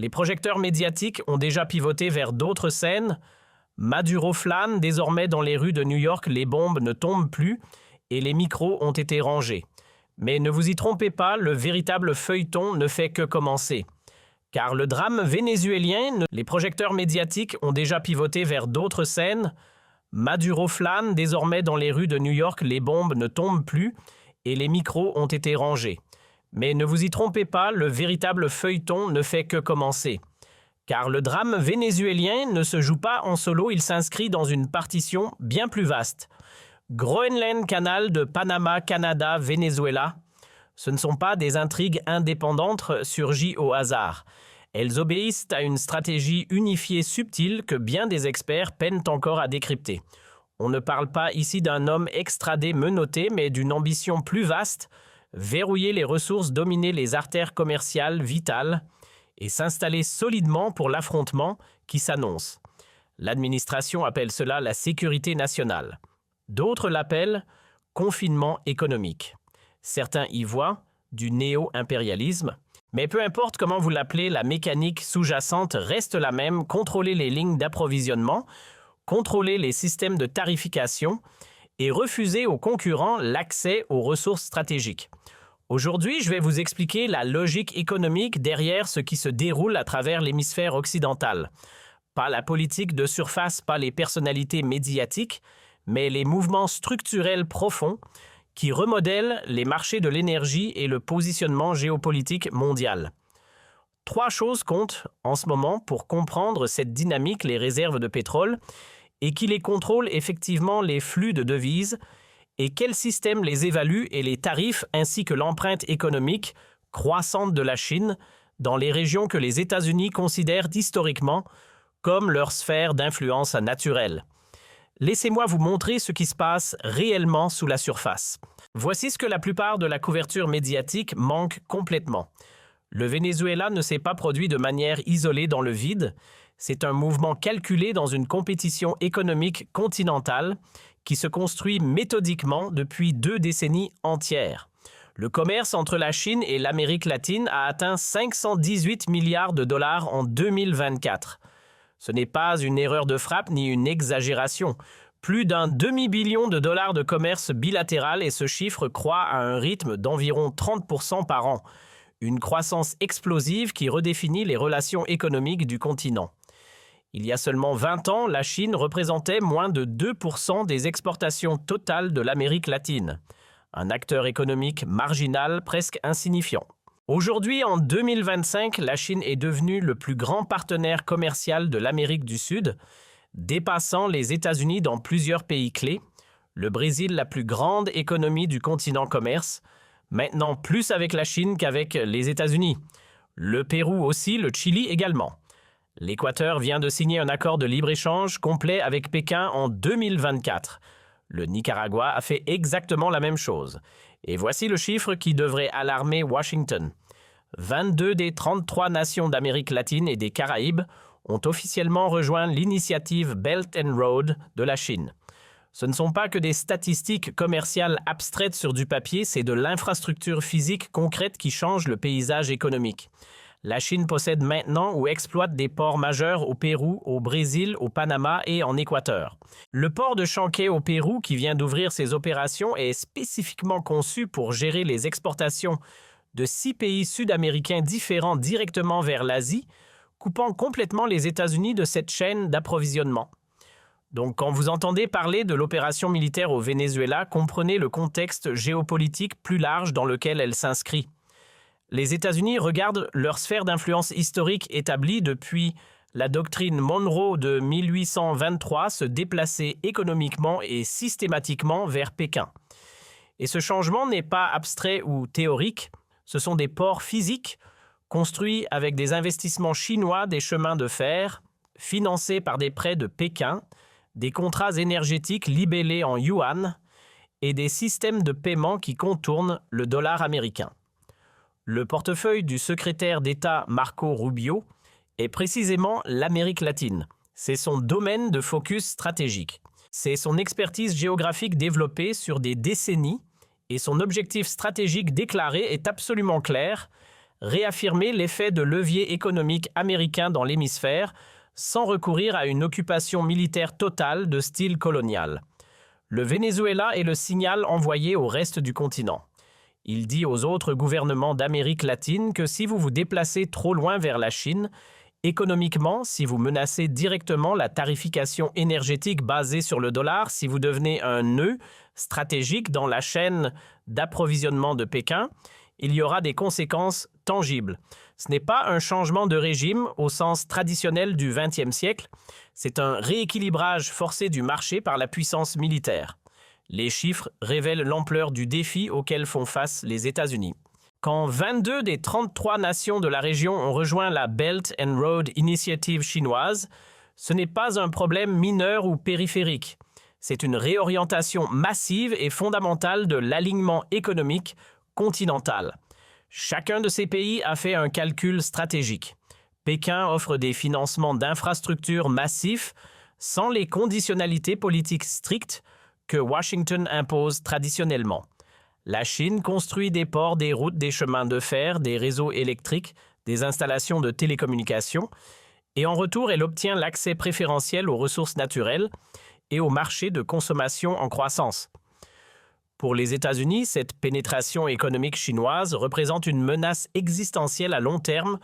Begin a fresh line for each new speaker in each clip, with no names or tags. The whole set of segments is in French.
Les projecteurs médiatiques ont déjà pivoté vers d'autres scènes. Maduro flâne, désormais dans les rues de New York, les bombes ne tombent plus et les micros ont été rangés. Mais ne vous y trompez pas, le véritable feuilleton ne fait que commencer. Car le drame vénézuélien, les projecteurs médiatiques ont déjà pivoté vers d'autres scènes. Maduro flâne, désormais dans les rues de New York, les bombes ne tombent plus et les micros ont été rangés. Mais ne vous y trompez pas, le véritable feuilleton ne fait que commencer. Car le drame vénézuélien ne se joue pas en solo, il s'inscrit dans une partition bien plus vaste. Groenland Canal de Panama, Canada, Venezuela. Ce ne sont pas des intrigues indépendantes surgies au hasard. Elles obéissent à une stratégie unifiée subtile que bien des experts peinent encore à décrypter. On ne parle pas ici d'un homme extradé menotté, mais d'une ambition plus vaste, verrouiller les ressources, dominer les artères commerciales vitales et s'installer solidement pour l'affrontement qui s'annonce. L'administration appelle cela la sécurité nationale. D'autres l'appellent confinement économique. Certains y voient du néo-impérialisme. Mais peu importe comment vous l'appelez, la mécanique sous-jacente reste la même, contrôler les lignes d'approvisionnement, contrôler les systèmes de tarification et refuser aux concurrents l'accès aux ressources stratégiques. Aujourd'hui, je vais vous expliquer la logique économique derrière ce qui se déroule à travers l'hémisphère occidental. Pas la politique de surface, pas les personnalités médiatiques, mais les mouvements structurels profonds qui remodèlent les marchés de l'énergie et le positionnement géopolitique mondial. 3 choses comptent en ce moment pour comprendre cette dynamique, les réserves de pétrole, et qui les contrôle effectivement les flux de devises, et quel système les évalue et les tarifs ainsi que l'empreinte économique croissante de la Chine dans les régions que les États-Unis considèrent historiquement comme leur sphère d'influence naturelle. Laissez-moi vous montrer ce qui se passe réellement sous la surface. Voici ce que la plupart de la couverture médiatique manque complètement. Le Venezuela ne s'est pas produit de manière isolée dans le vide. C'est un mouvement calculé dans une compétition économique continentale qui se construit méthodiquement depuis 2 décennies entières. Le commerce entre la Chine et l'Amérique latine a atteint 518 milliards de dollars en 2024. Ce n'est pas une erreur de frappe ni une exagération. Plus d'un demi-billion de dollars de commerce bilatéral et ce chiffre croît à un rythme d'environ 30% par an. Une croissance explosive qui redéfinit les relations économiques du continent. Il y a seulement 20 ans, la Chine représentait moins de 2% des exportations totales de l'Amérique latine. Un acteur économique marginal, presque insignifiant. Aujourd'hui, en 2025, la Chine est devenue le plus grand partenaire commercial de l'Amérique du Sud, dépassant les États-Unis dans plusieurs pays clés, le Brésil la plus grande économie du continent commerce, maintenant plus avec la Chine qu'avec les États-Unis. Le Pérou aussi, le Chili également. L'Équateur vient de signer un accord de libre-échange complet avec Pékin en 2024. Le Nicaragua a fait exactement la même chose. Et voici le chiffre qui devrait alarmer Washington. 22 des 33 nations d'Amérique latine et des Caraïbes ont officiellement rejoint l'initiative Belt and Road de la Chine. Ce ne sont pas que des statistiques commerciales abstraites sur du papier, c'est de l'infrastructure physique concrète qui change le paysage économique. La Chine possède maintenant ou exploite des ports majeurs au Pérou, au Brésil, au Panama et en Équateur. Le port de Chanquet au Pérou, qui vient d'ouvrir ses opérations, est spécifiquement conçu pour gérer les exportations de 6 pays sud-américains différents directement vers l'Asie, coupant complètement les États-Unis de cette chaîne d'approvisionnement. Donc, quand vous entendez parler de l'opération militaire au Venezuela, comprenez le contexte géopolitique plus large dans lequel elle s'inscrit. Les États-Unis regardent leur sphère d'influence historique établie depuis la doctrine Monroe de 1823 se déplacer économiquement et systématiquement vers Pékin. Et ce changement n'est pas abstrait ou théorique, ce sont des ports physiques construits avec des investissements chinois, des chemins de fer, financés par des prêts de Pékin, des contrats énergétiques libellés en yuan et des systèmes de paiement qui contournent le dollar américain. Le portefeuille du secrétaire d'État Marco Rubio est précisément l'Amérique latine. C'est son domaine de focus stratégique. C'est son expertise géographique développée sur des décennies et son objectif stratégique déclaré est absolument clair, réaffirmer l'effet de levier économique américain dans l'hémisphère sans recourir à une occupation militaire totale de style colonial. Le Venezuela est le signal envoyé au reste du continent. Il dit aux autres gouvernements d'Amérique latine que si vous vous déplacez trop loin vers la Chine, économiquement, si vous menacez directement la tarification énergétique basée sur le dollar, si vous devenez un nœud stratégique dans la chaîne d'approvisionnement de Pékin, il y aura des conséquences tangibles. Ce n'est pas un changement de régime au sens traditionnel du XXe siècle, c'est un rééquilibrage forcé du marché par la puissance militaire. Les chiffres révèlent l'ampleur du défi auquel font face les États-Unis. Quand 22 des 33 nations de la région ont rejoint la Belt and Road Initiative chinoise, ce n'est pas un problème mineur ou périphérique. C'est une réorientation massive et fondamentale de l'alignement économique continental. Chacun de ces pays a fait un calcul stratégique. Pékin offre des financements d'infrastructures massifs sans les conditionnalités politiques strictes que Washington impose traditionnellement. La Chine construit des ports, des routes, des chemins de fer, des réseaux électriques, des installations de télécommunications, et en retour, elle obtient l'accès préférentiel aux ressources naturelles et aux marchés de consommation en croissance. Pour les États-Unis, cette pénétration économique chinoise représente une menace existentielle à long terme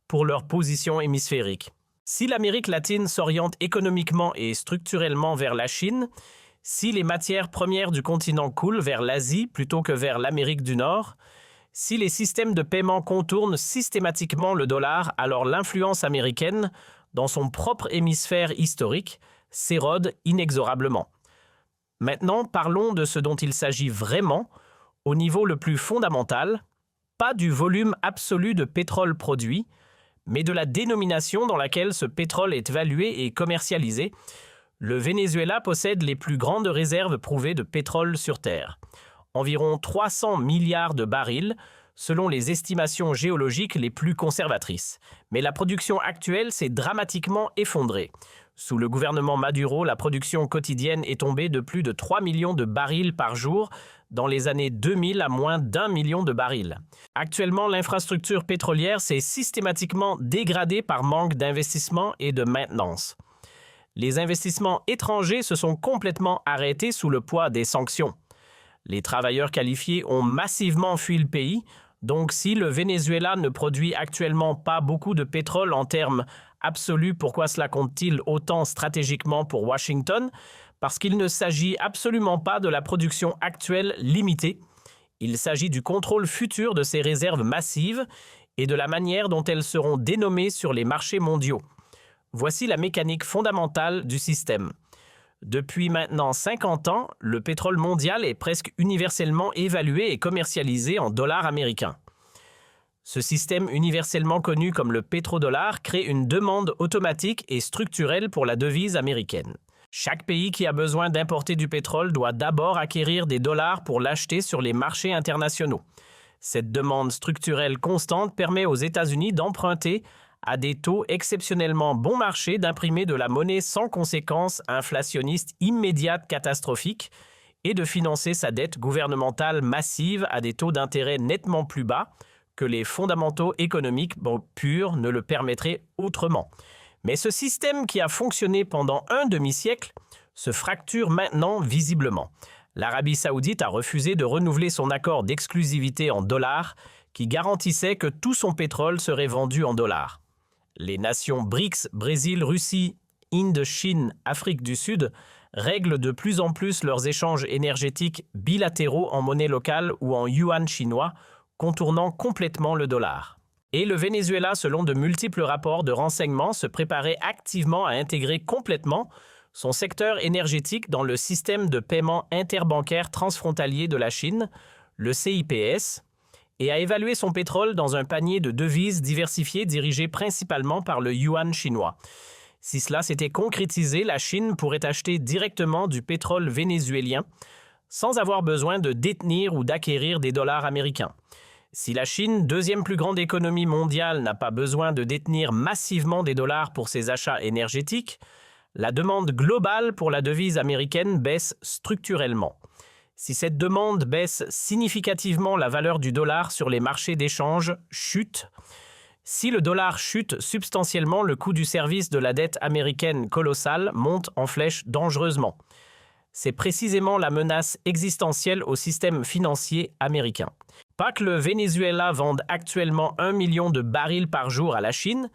pour leur position hémisphérique. Si l'Amérique latine s'oriente économiquement et structurellement vers la Chine, si les matières premières du continent coulent vers l'Asie plutôt que vers l'Amérique du Nord, si les systèmes de paiement contournent systématiquement le dollar, alors l'influence américaine, dans son propre hémisphère historique, s'érode inexorablement. Maintenant, parlons de ce dont il s'agit vraiment, au niveau le plus fondamental, pas du volume absolu de pétrole produit, mais de la dénomination dans laquelle ce pétrole est valué et commercialisé. Le Venezuela possède les plus grandes réserves prouvées de pétrole sur Terre. Environ 300 milliards de barils, selon les estimations géologiques les plus conservatrices. Mais la production actuelle s'est dramatiquement effondrée. Sous le gouvernement Maduro, la production quotidienne est tombée de plus de 3 millions de barils par jour dans les années 2000 à moins d'1 million de barils. Actuellement, l'infrastructure pétrolière s'est systématiquement dégradée par manque d'investissement et de maintenance. Les investissements étrangers se sont complètement arrêtés sous le poids des sanctions. Les travailleurs qualifiés ont massivement fui le pays, donc si le Venezuela ne produit actuellement pas beaucoup de pétrole en termes absolus, pourquoi cela compte-t-il autant stratégiquement pour Washington? Parce qu'il ne s'agit absolument pas de la production actuelle limitée. Il s'agit du contrôle futur de ces réserves massives et de la manière dont elles seront dénommées sur les marchés mondiaux. Voici la mécanique fondamentale du système. Depuis maintenant 50 ans, le pétrole mondial est presque universellement évalué et commercialisé en dollars américains. Ce système universellement connu comme le pétrodollar crée une demande automatique et structurelle pour la devise américaine. Chaque pays qui a besoin d'importer du pétrole doit d'abord acquérir des dollars pour l'acheter sur les marchés internationaux. Cette demande structurelle constante permet aux États-Unis d'emprunter à des taux exceptionnellement bon marché d'imprimer de la monnaie sans conséquences inflationnistes immédiates catastrophiques et de financer sa dette gouvernementale massive à des taux d'intérêt nettement plus bas que les fondamentaux économiques purs ne le permettraient autrement. Mais ce système qui a fonctionné pendant un demi-siècle se fracture maintenant visiblement. L'Arabie saoudite a refusé de renouveler son accord d'exclusivité en dollars qui garantissait que tout son pétrole serait vendu en dollars. Les nations BRICS, Brésil, Russie, Inde, Chine, Afrique du Sud, règlent de plus en plus leurs échanges énergétiques bilatéraux en monnaie locale ou en yuan chinois, contournant complètement le dollar. Et le Venezuela, selon de multiples rapports de renseignement, se préparait activement à intégrer complètement son secteur énergétique dans le système de paiement interbancaire transfrontalier de la Chine, le CIPS, et à évaluer son pétrole dans un panier de devises diversifiées dirigé principalement par le yuan chinois. Si cela s'était concrétisé, la Chine pourrait acheter directement du pétrole vénézuélien sans avoir besoin de détenir ou d'acquérir des dollars américains. Si la Chine, deuxième plus grande économie mondiale, n'a pas besoin de détenir massivement des dollars pour ses achats énergétiques, la demande globale pour la devise américaine baisse structurellement. Si cette demande baisse significativement la valeur du dollar sur les marchés d'échange, chute. Si le dollar chute substantiellement, le coût du service de la dette américaine colossale monte en flèche dangereusement. C'est précisément la menace existentielle au système financier américain. Pas que le Venezuela vende actuellement 1 million de barils par jour à la Chine,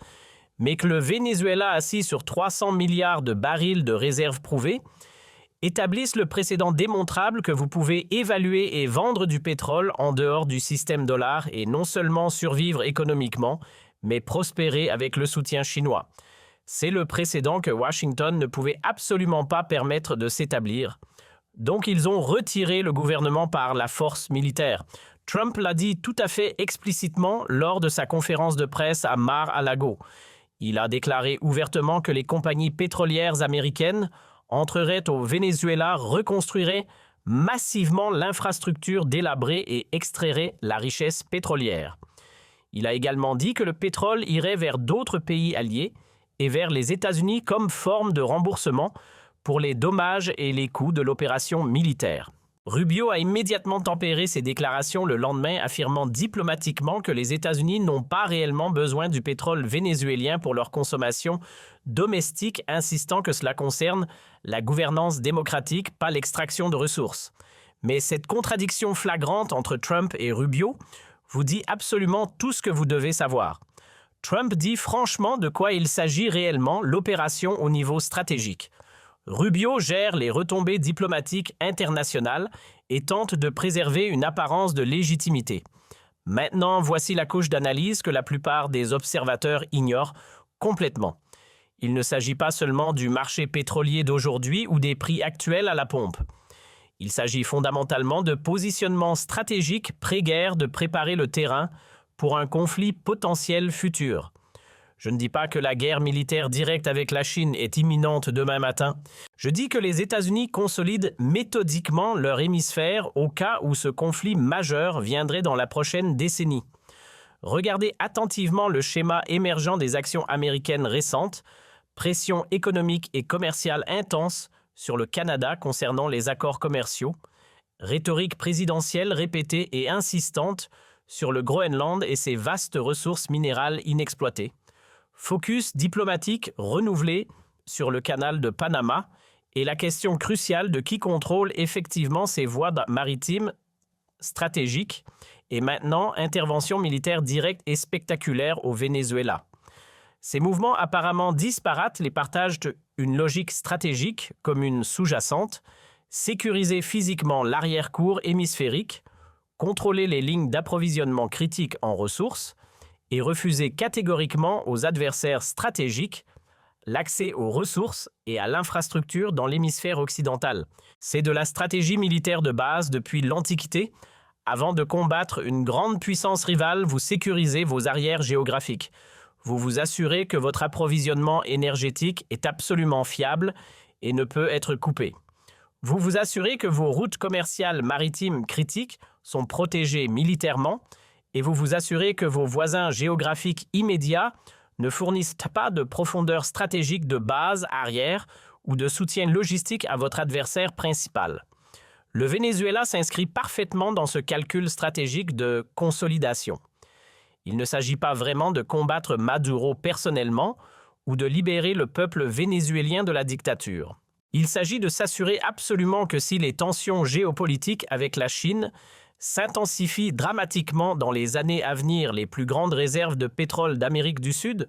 mais que le Venezuela, assis sur 300 milliards de barils de réserves prouvées, établisse le précédent démontrable que vous pouvez évaluer et vendre du pétrole en dehors du système dollar et non seulement survivre économiquement, mais prospérer avec le soutien chinois. C'est le précédent que Washington ne pouvait absolument pas permettre de s'établir. Donc ils ont retiré le gouvernement par la force militaire. Trump l'a dit tout à fait explicitement lors de sa conférence de presse à Mar-a-Lago. Il a déclaré ouvertement que les compagnies pétrolières américaines entreraient au Venezuela, reconstruiraient massivement l'infrastructure délabrée et extrairait la richesse pétrolière. Il a également dit que le pétrole irait vers d'autres pays alliés et vers les États-Unis comme forme de remboursement pour les dommages et les coûts de l'opération militaire. Rubio a immédiatement tempéré ses déclarations le lendemain, affirmant diplomatiquement que les États-Unis n'ont pas réellement besoin du pétrole vénézuélien pour leur consommation domestique, insistant que cela concerne la gouvernance démocratique, pas l'extraction de ressources. Mais cette contradiction flagrante entre Trump et Rubio vous dit absolument tout ce que vous devez savoir. Trump dit franchement de quoi il s'agit réellement, l'opération au niveau stratégique. Rubio gère les retombées diplomatiques internationales et tente de préserver une apparence de légitimité. Maintenant, voici la couche d'analyse que la plupart des observateurs ignorent complètement. Il ne s'agit pas seulement du marché pétrolier d'aujourd'hui ou des prix actuels à la pompe. Il s'agit fondamentalement de positionnement stratégique pré-guerre, de préparer le terrain pour un conflit potentiel futur. Je ne dis pas que la guerre militaire directe avec la Chine est imminente demain matin. Je dis que les États-Unis consolident méthodiquement leur hémisphère au cas où ce conflit majeur viendrait dans la prochaine décennie. Regardez attentivement le schéma émergent des actions américaines récentes, pression économique et commerciale intense sur le Canada concernant les accords commerciaux, rhétorique présidentielle répétée et insistante sur le Groenland et ses vastes ressources minérales inexploitées, focus diplomatique renouvelé sur le canal de Panama et la question cruciale de qui contrôle effectivement ces voies maritimes stratégiques et maintenant intervention militaire directe et spectaculaire au Venezuela. Ces mouvements apparemment disparates les partagent une logique stratégique commune sous-jacente, sécuriser physiquement l'arrière-cour hémisphérique, contrôler les lignes d'approvisionnement critiques en ressources et refuser catégoriquement aux adversaires stratégiques l'accès aux ressources et à l'infrastructure dans l'hémisphère occidental. C'est de la stratégie militaire de base depuis l'Antiquité. Avant de combattre une grande puissance rivale, vous sécurisez vos arrières géographiques. Vous vous assurez que votre approvisionnement énergétique est absolument fiable et ne peut être coupé. Vous vous assurez que vos routes commerciales maritimes critiques sont protégées militairement et vous vous assurez que vos voisins géographiques immédiats ne fournissent pas de profondeur stratégique de base arrière ou de soutien logistique à votre adversaire principal. Le Venezuela s'inscrit parfaitement dans ce calcul stratégique de consolidation. Il ne s'agit pas vraiment de combattre Maduro personnellement ou de libérer le peuple vénézuélien de la dictature. Il s'agit de s'assurer absolument que si les tensions géopolitiques avec la Chine s'intensifient dramatiquement dans les années à venir, les plus grandes réserves de pétrole d'Amérique du Sud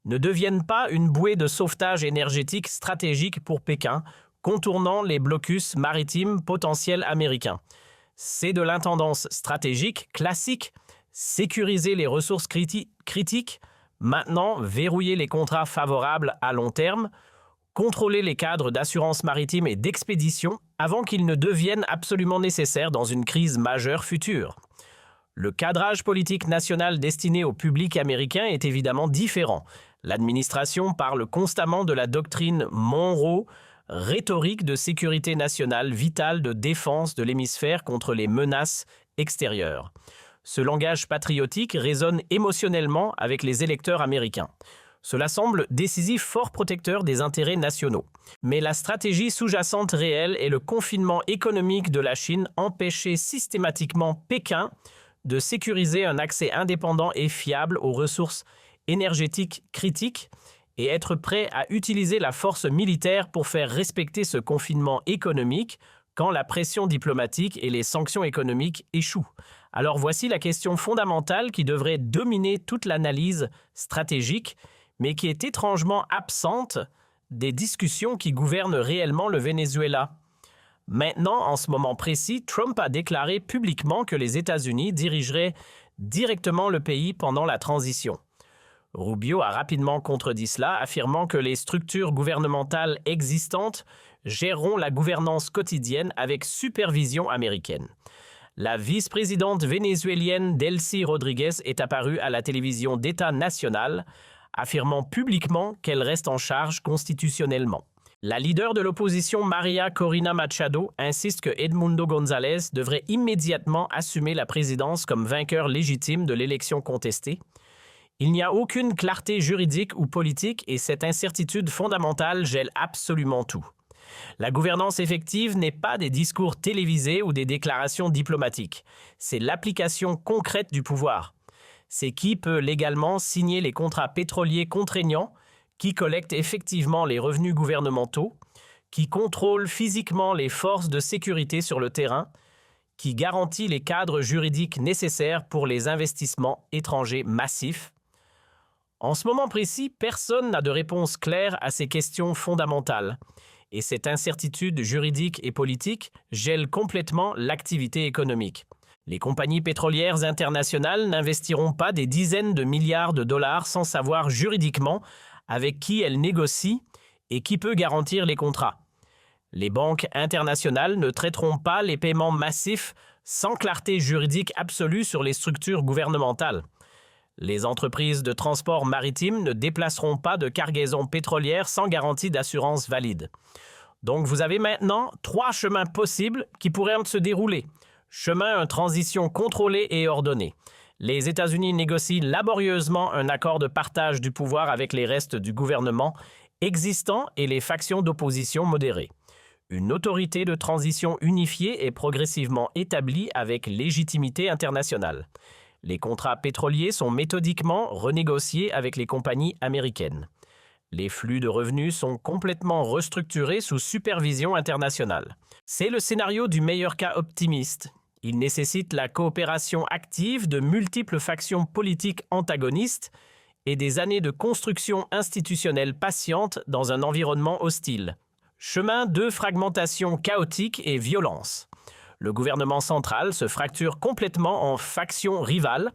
ne deviennent pas une bouée de sauvetage énergétique stratégique pour Pékin, contournant les blocus maritimes potentiels américains. C'est de l'intendance stratégique classique, sécuriser les ressources critiques, maintenant verrouiller les contrats favorables à long terme, contrôler les cadres d'assurance maritime et d'expédition avant qu'ils ne deviennent absolument nécessaires dans une crise majeure future. Le cadrage politique national destiné au public américain est évidemment différent. L'administration parle constamment de la doctrine Monroe, rhétorique de sécurité nationale vitale de défense de l'hémisphère contre les menaces extérieures. Ce langage patriotique résonne émotionnellement avec les électeurs américains. Cela semble décisif fort protecteur des intérêts nationaux. Mais la stratégie sous-jacente réelle est le confinement économique de la Chine empêcher systématiquement Pékin de sécuriser un accès indépendant et fiable aux ressources énergétiques critiques et être prêt à utiliser la force militaire pour faire respecter ce confinement économique quand la pression diplomatique et les sanctions économiques échouent. Alors voici la question fondamentale qui devrait dominer toute l'analyse stratégique, mais qui est étrangement absente des discussions qui gouvernent réellement le Venezuela. Maintenant, en ce moment précis, Trump a déclaré publiquement que les États-Unis dirigeraient directement le pays pendant la transition. Rubio a rapidement contredit cela, affirmant que les structures gouvernementales existantes géreront la gouvernance quotidienne avec supervision américaine. La vice-présidente vénézuélienne Delcy Rodriguez est apparue à la télévision d'État nationale, affirmant publiquement qu'elle reste en charge constitutionnellement. La leader de l'opposition Maria Corina Machado insiste que Edmundo González devrait immédiatement assumer la présidence comme vainqueur légitime de l'élection contestée. Il n'y a aucune clarté juridique ou politique et cette incertitude fondamentale gèle absolument tout. La gouvernance effective n'est pas des discours télévisés ou des déclarations diplomatiques. C'est l'application concrète du pouvoir. C'est qui peut légalement signer les contrats pétroliers contraignants, qui collecte effectivement les revenus gouvernementaux, qui contrôle physiquement les forces de sécurité sur le terrain, qui garantit les cadres juridiques nécessaires pour les investissements étrangers massifs. En ce moment précis, personne n'a de réponse claire à ces questions fondamentales. Et cette incertitude juridique et politique gèle complètement l'activité économique. Les compagnies pétrolières internationales n'investiront pas des dizaines de milliards de dollars sans savoir juridiquement avec qui elles négocient et qui peut garantir les contrats. Les banques internationales ne traiteront pas les paiements massifs sans clarté juridique absolue sur les structures gouvernementales. Les entreprises de transport maritime ne déplaceront pas de cargaisons pétrolières sans garantie d'assurance valide. Donc vous avez maintenant 3 chemins possibles qui pourraient se dérouler. Chemin une transition contrôlée et ordonnée. Les États-Unis négocient laborieusement un accord de partage du pouvoir avec les restes du gouvernement existant et les factions d'opposition modérées. Une autorité de transition unifiée est progressivement établie avec légitimité internationale. Les contrats pétroliers sont méthodiquement renégociés avec les compagnies américaines. Les flux de revenus sont complètement restructurés sous supervision internationale. C'est le scénario du meilleur cas optimiste. Il nécessite la coopération active de multiples factions politiques antagonistes et des années de construction institutionnelle patiente dans un environnement hostile. Chemin de fragmentation chaotique et violence. Le gouvernement central se fracture complètement en factions rivales.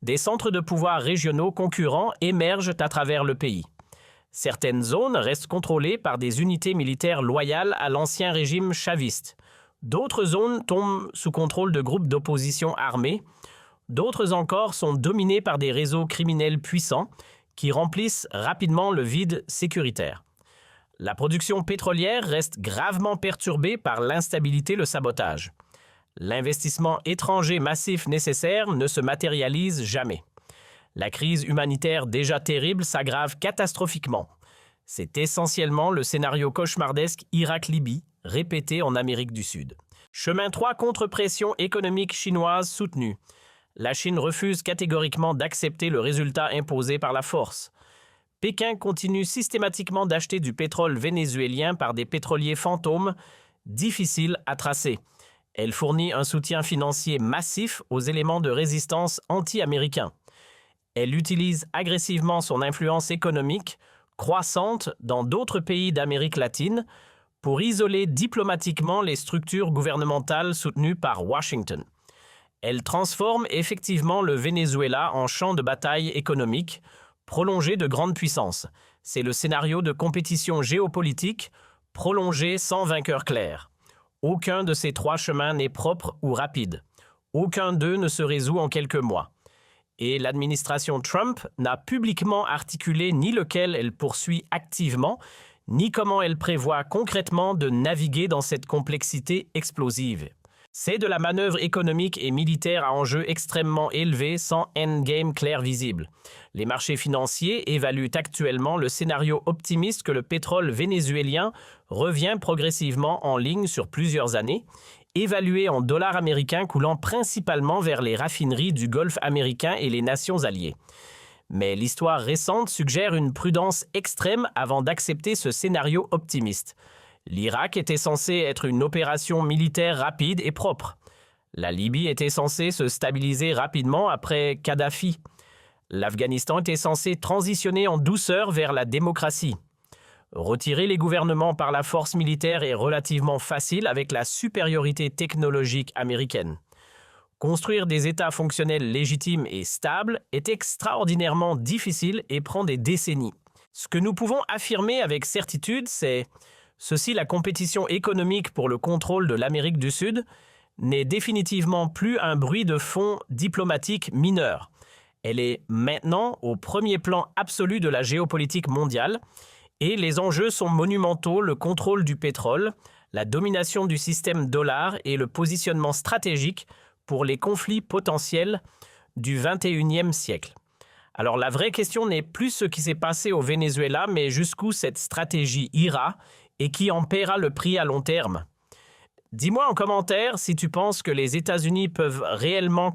Des centres de pouvoir régionaux concurrents émergent à travers le pays. Certaines zones restent contrôlées par des unités militaires loyales à l'ancien régime chaviste. D'autres zones tombent sous contrôle de groupes d'opposition armés. D'autres encore sont dominées par des réseaux criminels puissants qui remplissent rapidement le vide sécuritaire. La production pétrolière reste gravement perturbée par l'instabilité et le sabotage. L'investissement étranger massif nécessaire ne se matérialise jamais. La crise humanitaire déjà terrible s'aggrave catastrophiquement. C'est essentiellement le scénario cauchemardesque Irak-Libye, répété en Amérique du Sud. Chemin 3 contre pression économique chinoise soutenue. La Chine refuse catégoriquement d'accepter le résultat imposé par la force. Pékin continue systématiquement d'acheter du pétrole vénézuélien par des pétroliers fantômes, difficiles à tracer. Elle fournit un soutien financier massif aux éléments de résistance anti-américains. Elle utilise agressivement son influence économique, croissante dans d'autres pays d'Amérique latine, pour isoler diplomatiquement les structures gouvernementales soutenues par Washington. Elle transforme effectivement le Venezuela en champ de bataille économique, prolongé de grande puissance. C'est le scénario de compétition géopolitique, prolongé sans vainqueur clair. Aucun de ces 3 chemins n'est propre ou rapide. Aucun d'eux ne se résout en quelques mois. Et l'administration Trump n'a publiquement articulé ni lequel elle poursuit activement, ni comment elle prévoit concrètement de naviguer dans cette complexité explosive. C'est de la manœuvre économique et militaire à enjeu extrêmement élevé sans endgame clair visible. Les marchés financiers évaluent actuellement le scénario optimiste que le pétrole vénézuélien revient progressivement en ligne sur plusieurs années, évalué en dollars américains coulant principalement vers les raffineries du Golfe américain et les nations alliées. Mais l'histoire récente suggère une prudence extrême avant d'accepter ce scénario optimiste. L'Irak était censé être une opération militaire rapide et propre. La Libye était censée se stabiliser rapidement après Kadhafi. L'Afghanistan était censé transitionner en douceur vers la démocratie. Retirer les gouvernements par la force militaire est relativement facile avec la supériorité technologique américaine. Construire des États fonctionnels légitimes et stables est extraordinairement difficile et prend des décennies. Ce que nous pouvons affirmer avec certitude, c'est ceci: la compétition économique pour le contrôle de l'Amérique du Sud n'est définitivement plus un bruit de fond diplomatique mineur. Elle est maintenant au premier plan absolu de la géopolitique mondiale et les enjeux sont monumentaux: le contrôle du pétrole, la domination du système dollar et le positionnement stratégique pour les conflits potentiels du XXIe siècle. Alors la vraie question n'est plus ce qui s'est passé au Venezuela, mais jusqu'où cette stratégie ira et qui en paiera le prix à long terme. Dis-moi en commentaire si tu penses que les États-Unis peuvent réellement